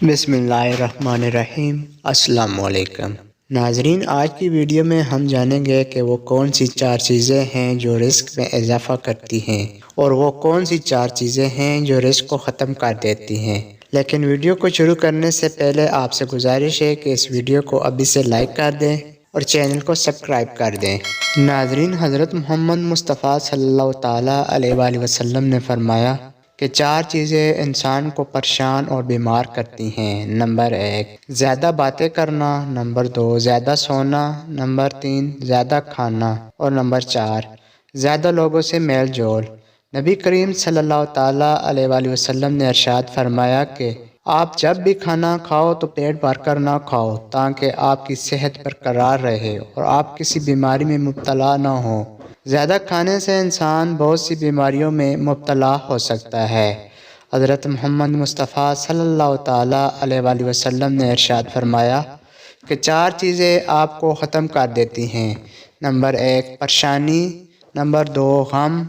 بسم اللہ الرحمن الرحیم۔ السلام علیکم ناظرین، آج کی ویڈیو میں ہم جانیں گے کہ وہ کون سی 4 چیزیں ہیں جو رزق میں اضافہ کرتی ہیں اور وہ کون سی 4 چیزیں ہیں جو رزق کو ختم کر دیتی ہیں۔ لیکن ویڈیو کو شروع کرنے سے پہلے آپ سے گزارش ہے کہ اس ویڈیو کو ابھی سے لائک کر دیں اور چینل کو سبسکرائب کر دیں۔ ناظرین، حضرت محمد مصطفیٰ صلی اللہ تعالیٰ علیہ وآلہ وسلم نے فرمایا کہ 4 چیزیں انسان کو پریشان اور بیمار کرتی ہیں۔ نمبر 1 زیادہ باتیں کرنا، نمبر 2 زیادہ سونا، نمبر 3 زیادہ کھانا اور نمبر 4 زیادہ لوگوں سے میل جول۔ نبی کریم صلی اللہ تعالیٰ علیہ وآلہ وسلم نے ارشاد فرمایا کہ آپ جب بھی کھانا کھاؤ تو پیٹ بھر کر نہ کھاؤ تاکہ آپ کی صحت برقرار رہے اور آپ کسی بیماری میں مبتلا نہ ہوں۔ زیادہ کھانے سے انسان بہت سی بیماریوں میں مبتلا ہو سکتا ہے۔ حضرت محمد مصطفیٰ صلی اللہ تعالیٰ علیہ وآلہ وسلم نے ارشاد فرمایا کہ 4 چیزیں آپ کو ختم کر دیتی ہیں۔ نمبر 1 پریشانی، نمبر 2 غم،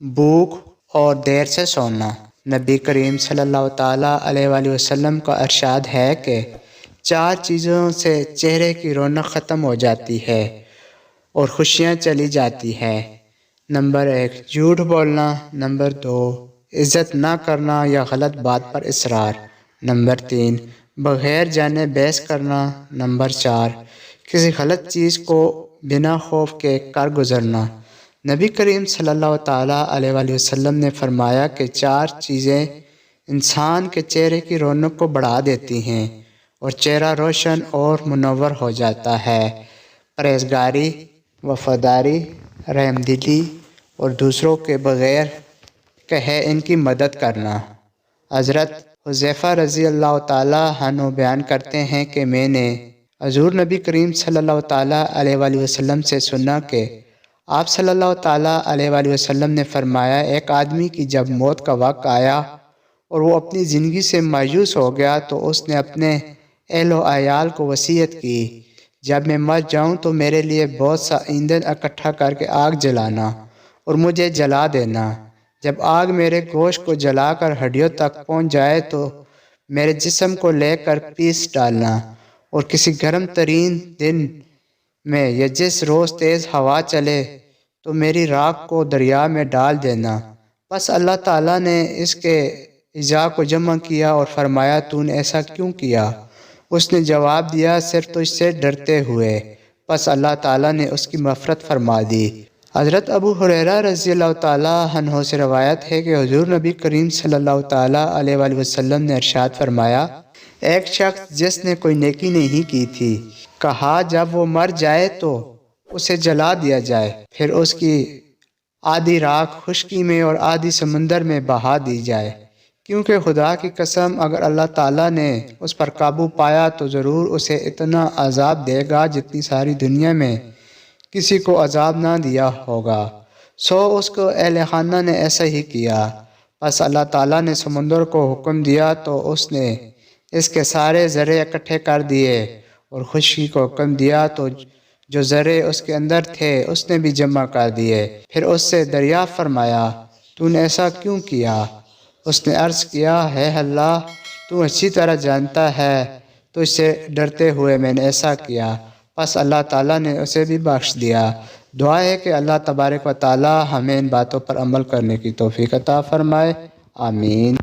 بھوک اور دیر سے سونا۔ نبی کریم صلی اللہ تعالیٰ علیہ وآلہ وسلم کا ارشاد ہے کہ 4 چیزوں سے چہرے کی رونق ختم ہو جاتی ہے اور خوشیاں چلی جاتی ہے۔ نمبر 1 جھوٹ بولنا، نمبر 2 عزت نہ کرنا یا غلط بات پر اصرار، نمبر 3 بغیر جانے بحث کرنا، نمبر 4 کسی غلط چیز کو بنا خوف کے کر گزرنا۔ نبی کریم صلی اللہ تعالیٰ علیہ وآلہ وسلم نے فرمایا کہ 4 چیزیں انسان کے چہرے کی رونق کو بڑھا دیتی ہیں اور چہرہ روشن اور منور ہو جاتا ہے۔ پرہیزگاری، وفاداری، رحم دلی اور دوسروں کے بغیر کہے ان کی مدد کرنا۔ حضرت حذیفہ رضی اللہ تعالیٰ عنہ بیان کرتے ہیں کہ میں نے حضور نبی کریم صلی اللہ تعالیٰ علیہ وآلہ وسلم سے سنا کہ آپ صلی اللہ تعالیٰ علیہ وآلہ وسلم نے فرمایا ایک آدمی کی جب موت کا وقت آیا اور وہ اپنی زندگی سے مایوس ہو گیا تو اس نے اپنے اہل و عیال کو وصیت کی، جب میں مر جاؤں تو میرے لیے بہت سا ایندھن اکٹھا کر کے آگ جلانا اور مجھے جلا دینا۔ جب آگ میرے گوشت کو جلا کر ہڈیوں تک پہنچ جائے تو میرے جسم کو لے کر پیس ڈالنا اور کسی گرم ترین دن میں یا جس روز تیز ہوا چلے تو میری راکھ کو دریا میں ڈال دینا۔ بس اللہ تعالیٰ نے اس کے اعضاء کو جمع کیا اور فرمایا تو نے ایسا کیوں کیا؟ اس نے جواب دیا صرف تجھ سے ڈرتے ہوئے۔ بس اللہ تعالیٰ نے اس کی مغفرت فرما دی۔ حضرت ابو ہریرہ رضی اللہ تعالیٰ عنہ سے روایت ہے کہ حضور نبی کریم صلی اللہ تعالیٰ علیہ وآلہ وسلم نے ارشاد فرمایا ایک شخص جس نے کوئی نیکی نہیں کی تھی، کہا جب وہ مر جائے تو اسے جلا دیا جائے، پھر اس کی آدھی راکھ خشکی میں اور آدھی سمندر میں بہا دی جائے، کیونکہ خدا کی قسم اگر اللہ تعالیٰ نے اس پر قابو پایا تو ضرور اسے اتنا عذاب دے گا جتنی ساری دنیا میں کسی کو عذاب نہ دیا ہوگا۔ سو اس کو اہل خانہ نے ایسا ہی کیا۔ بس اللہ تعالیٰ نے سمندر کو حکم دیا تو اس نے اس کے سارے ذرے اکٹھے کر دیے اور خشکی کو حکم دیا تو جو ذرے اس کے اندر تھے اس نے بھی جمع کر دیے۔ پھر اس سے دریافت فرمایا تو نے ایسا کیوں کیا؟ اس نے عرض کیا ہے اللہ تو اچھی طرح جانتا ہے، تو اس سے ڈرتے ہوئے میں نے ایسا کیا۔ بس اللہ تعالیٰ نے اسے بھی بخش دیا۔ دعا ہے کہ اللہ تبارک و تعالیٰ ہمیں ان باتوں پر عمل کرنے کی توفیق عطا فرمائے، آمین۔